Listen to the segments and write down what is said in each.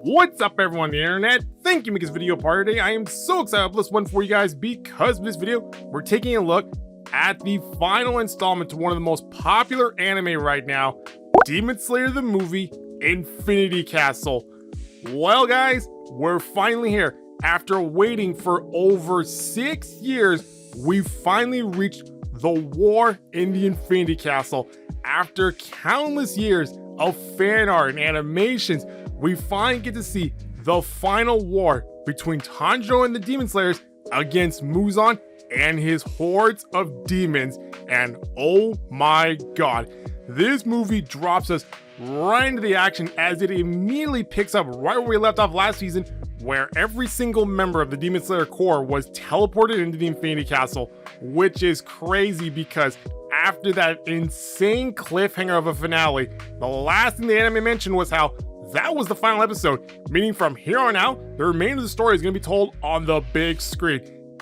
What's up everyone on the internet? Thank you for making this video part today. I am so excited to upload this one for you guys because in this video, we're taking a look at the final installment to one of the most popular anime right now, Demon Slayer the movie, Infinity Castle. Well guys, we're finally here. After waiting for over 6 years, we finally reached the war in the Infinity Castle. After countless years of fan art and animations, we finally get to see the final war between Tanjiro and the Demon Slayers against Muzan and his hordes of demons. And oh my god, this movie drops us right into the action as it immediately picks up right where we left off last season, where every single member of the Demon Slayer Corps was teleported into the Infinity Castle, which is crazy because after that insane cliffhanger of a finale, the last thing the anime mentioned was how that was the final episode, meaning from here on out, the remainder of the story is going to be told on the big screen.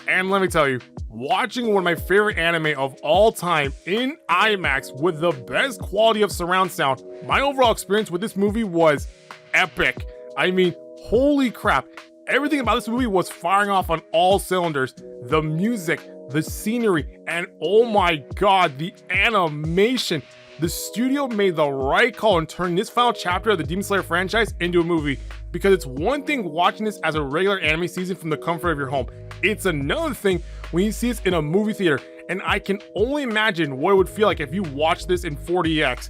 And let me tell you, watching one of my favorite anime of all time in IMAX with the best quality of surround sound, my overall experience with this movie was epic. I mean, holy crap, everything about this movie was firing off on all cylinders. The music, the scenery, and oh my god, the animation. The studio made the right call in turning this final chapter of the Demon Slayer franchise into a movie, because it's one thing watching this as a regular anime season from the comfort of your home. It's another thing when you see this in a movie theater, and I can only imagine what it would feel like if you watched this in 4DX.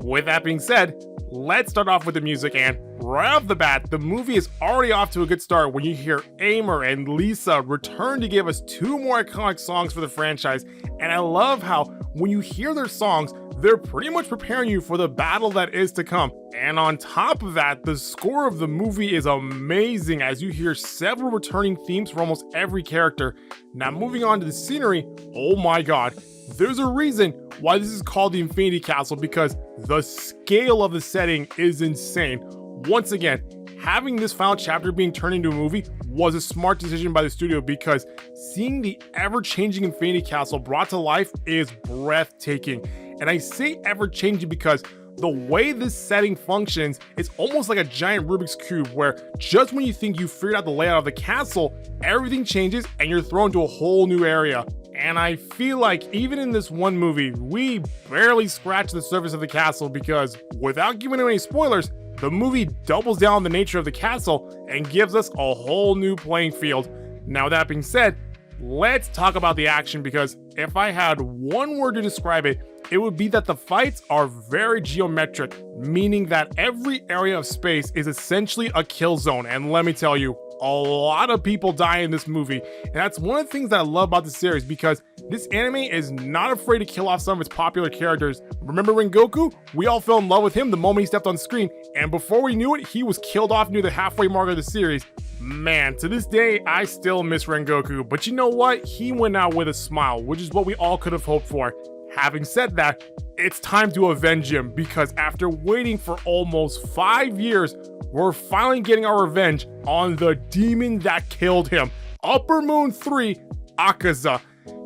With that being said, let's start off with the music, and right off the bat, the movie is already off to a good start when you hear Aimer and Lisa return to give us two more iconic songs for the franchise. And I love how when you hear their songs, they're pretty much preparing you for the battle that is to come. And on top of that, the score of the movie is amazing as you hear several returning themes for almost every character. Now moving on to the scenery, oh my god, there's a reason why this is called the Infinity Castle, because the scale of the setting is insane. Once again, having this final chapter being turned into a movie was a smart decision by the studio, because seeing the ever-changing Infinity Castle brought to life is breathtaking. And I say ever-changing because the way this setting functions is almost like a giant Rubik's Cube, where just when you think you figured out the layout of the castle, everything changes and you're thrown to a whole new area. And I feel like even in this one movie, we barely scratched the surface of the castle, because without giving away any spoilers, the movie doubles down on the nature of the castle and gives us a whole new playing field. Now that being said, let's talk about the action, because if I had one word to describe it, it would be that the fights are very geometric, meaning that every area of space is essentially a kill zone. And let me tell you, a lot of people die in this movie, and that's one of the things that I love about the series, because this anime is not afraid to kill off some of its popular characters. Remember Rengoku? We all fell in love with him the moment he stepped on screen, and before we knew it, he was killed off near the halfway mark of the series. Man, to this day, I still miss Rengoku, but you know what? He went out with a smile, which is what we all could have hoped for. Having said that, it's time to avenge him, because after waiting for almost 5 years, we're finally getting our revenge on the demon that killed him, Upper Moon 3, Akaza.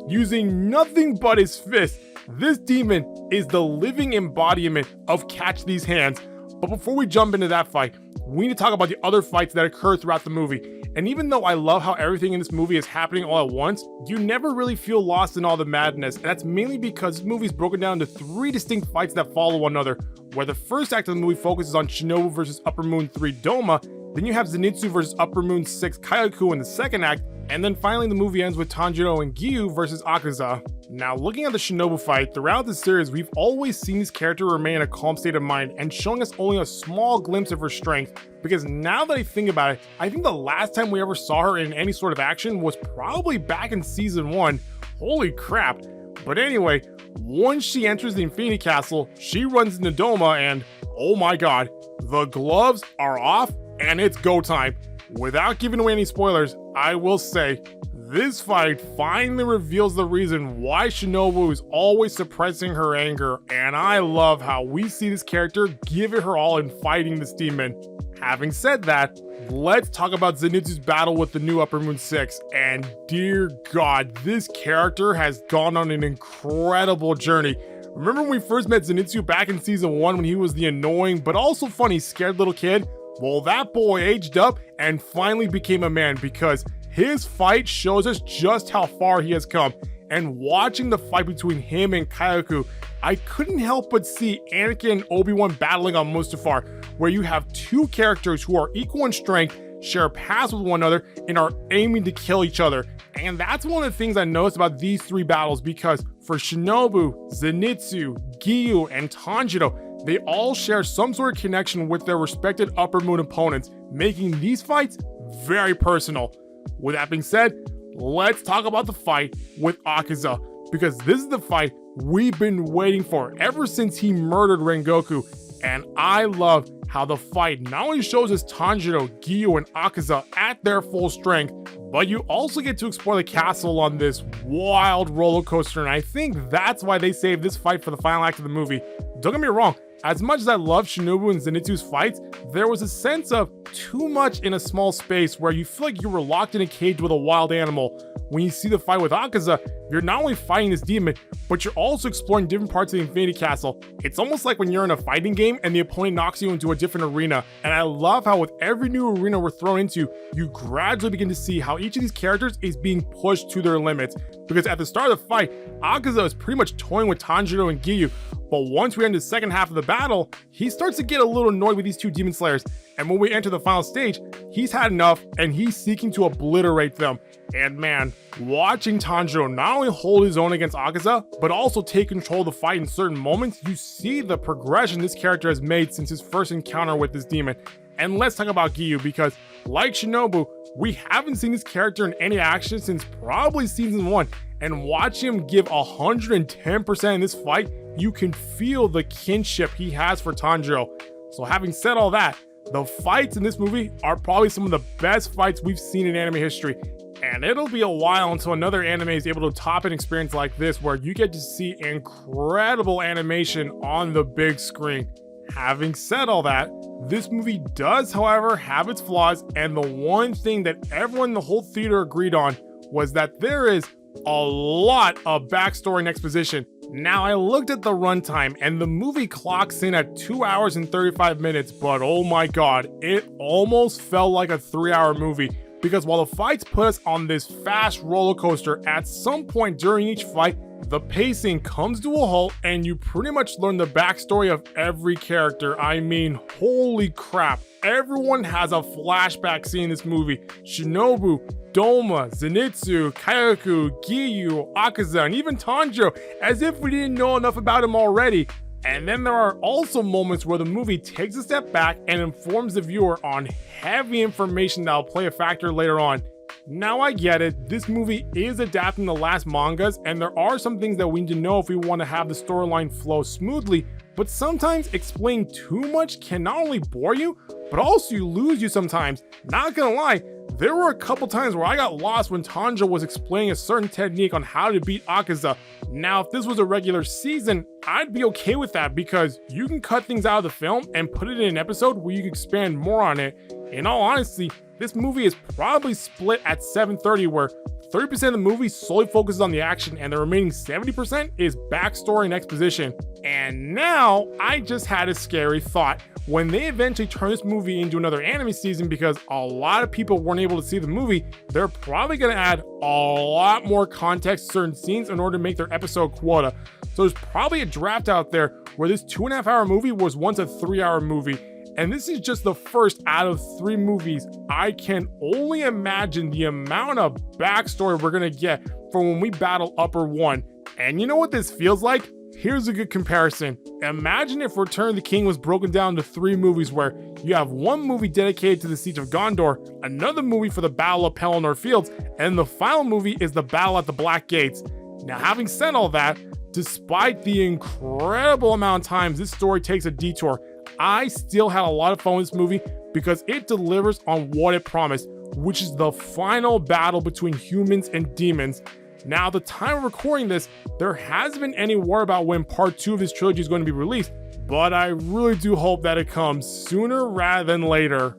Using nothing but his fist, this demon is the living embodiment of Catch These Hands. But before we jump into that fight, we need to talk about the other fights that occur throughout the movie. And even though I love how everything in this movie is happening all at once, you never really feel lost in all the madness. And that's mainly because this movie is broken down into 3 distinct fights that follow one another, where the first act of the movie focuses on Shinobu versus Upper Moon 3 Doma, then you have Zenitsu versus Upper Moon 6 Kyoku in the second act, and then finally the movie ends with Tanjiro and Giyu versus Akaza. Now looking at the Shinobu fight, throughout the series we've always seen this character remain in a calm state of mind and showing us only a small glimpse of her strength, because now that I think about it, I think the last time we ever saw her in any sort of action was probably back in season 1. Holy crap. But anyway, once she enters the Infinity Castle, she runs into Doma and oh my god, the gloves are off and it's go time. Without giving away any spoilers, I will say, this fight finally reveals the reason why Shinobu is always suppressing her anger, and I love how we see this character give it her all in fighting this demon. Having said that, let's talk about Zenitsu's battle with the new Upper Moon 6, and dear god, this character has gone on an incredible journey. Remember when we first met Zenitsu back in season 1 when he was the annoying but also funny scared little kid? Well, that boy aged up and finally became a man, because his fight shows us just how far he has come. And watching the fight between him and Kyoku, I couldn't help but see Anakin and Obi-Wan battling on Mustafar, where you have two characters who are equal in strength, share paths with one another, and are aiming to kill each other. And that's one of the things I noticed about these three battles, because for Shinobu, Zenitsu, Giyu, and Tanjiro, they all share some sort of connection with their respected Upper Moon opponents, making these fights very personal. With that being said, let's talk about the fight with Akaza, because this is the fight we've been waiting for ever since he murdered Rengoku. And I love how the fight not only shows us Tanjiro, Giyu, and Akaza at their full strength, but you also get to explore the castle on this wild roller coaster, and I think that's why they saved this fight for the final act of the movie. Don't get me wrong, as much as I love Shinobu and Zenitsu's fights, there was a sense of too much in a small space where you feel like you were locked in a cage with a wild animal. When you see the fight with Akaza, you're not only fighting this demon, but you're also exploring different parts of the Infinity Castle. It's almost like when you're in a fighting game and the opponent knocks you into a different arena. And I love how with every new arena we're thrown into, you gradually begin to see how each of these characters is being pushed to their limits. Because at the start of the fight, Akaza is pretty much toying with Tanjiro and Giyu, but once we enter the second half of the battle, he starts to get a little annoyed with these two demon slayers. And when we enter the final stage, he's had enough and he's seeking to obliterate them. And man, watching Tanjiro not only hold his own against Akaza, but also take control of the fight in certain moments, you see the progression this character has made since his first encounter with this demon. And let's talk about Giyu, because like Shinobu, we haven't seen this character in any action since probably season 1. And watching him give 110% in this fight, you can feel the kinship he has for Tanjiro. So having said all that, the fights in this movie are probably some of the best fights we've seen in anime history. And it'll be a while until another anime is able to top an experience like this, where you get to see incredible animation on the big screen. Having said all that, this movie does, however, have its flaws, and the one thing that everyone in the whole theater agreed on was that there is a lot of backstory and exposition. Now, I looked at the runtime and the movie clocks in at 2 hours and 35 minutes, but oh my god, it almost felt like a 3-hour movie. Because while the fights put us on this fast roller coaster, at some point during each fight, the pacing comes to a halt and you pretty much learn the backstory of every character. I mean, holy crap, everyone has a flashback scene in this movie. Shinobu, Doma, Zenitsu, Kyoku, Giyu, Akaza, and even Tanjiro, as if we didn't know enough about him already. And then there are also moments where the movie takes a step back and informs the viewer on heavy information that will play a factor later on. Now I get it, this movie is adapting the last mangas, and there are some things that we need to know if we want to have the storyline flow smoothly, but sometimes explaining too much can not only bore you, but also lose you sometimes. Not gonna lie, there were a couple times where I got lost when Tanjiro was explaining a certain technique on how to beat Akaza. Now, if this was a regular season, I'd be okay with that, because you can cut things out of the film and put it in an episode where you can expand more on it. In all honesty, this movie is probably split at 7:30, where 30% of the movie solely focuses on the action and the remaining 70% is backstory and exposition. And now, I just had a scary thought. When they eventually turn this movie into another anime season, because a lot of people weren't able to see the movie, they're probably going to add a lot more context to certain scenes in order to make their episode quota. So there's probably a draft out there where this 2.5-hour movie was once a 3-hour movie. And this is just the first out of 3 movies. I can only imagine the amount of backstory we're gonna get from when we battle Upper 1. And you know what this feels like? Here's a good comparison. Imagine if Return of the King was broken down into 3 movies, where you have one movie dedicated to the Siege of Gondor, another movie for the Battle of Pelennor Fields, and the final movie is the Battle at the Black Gates. Now, having said all that, despite the incredible amount of times this story takes a detour, I still had a lot of fun with this movie because it delivers on what it promised, which is the final battle between humans and demons. Now, at the time of recording this, there hasn't been any word about when part 2 of this trilogy is going to be released, but I really do hope that it comes sooner rather than later.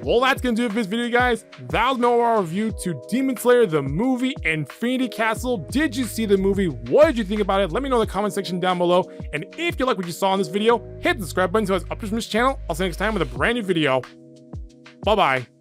Well, that's going to do it for this video, guys. That was my overall review to Demon Slayer, the movie, Infinity Castle. Did you see the movie? What did you think about it? Let me know in the comment section down below. And if you like what you saw in this video, hit the subscribe button to us up to this channel. I'll see you next time with a brand new video. Bye-bye.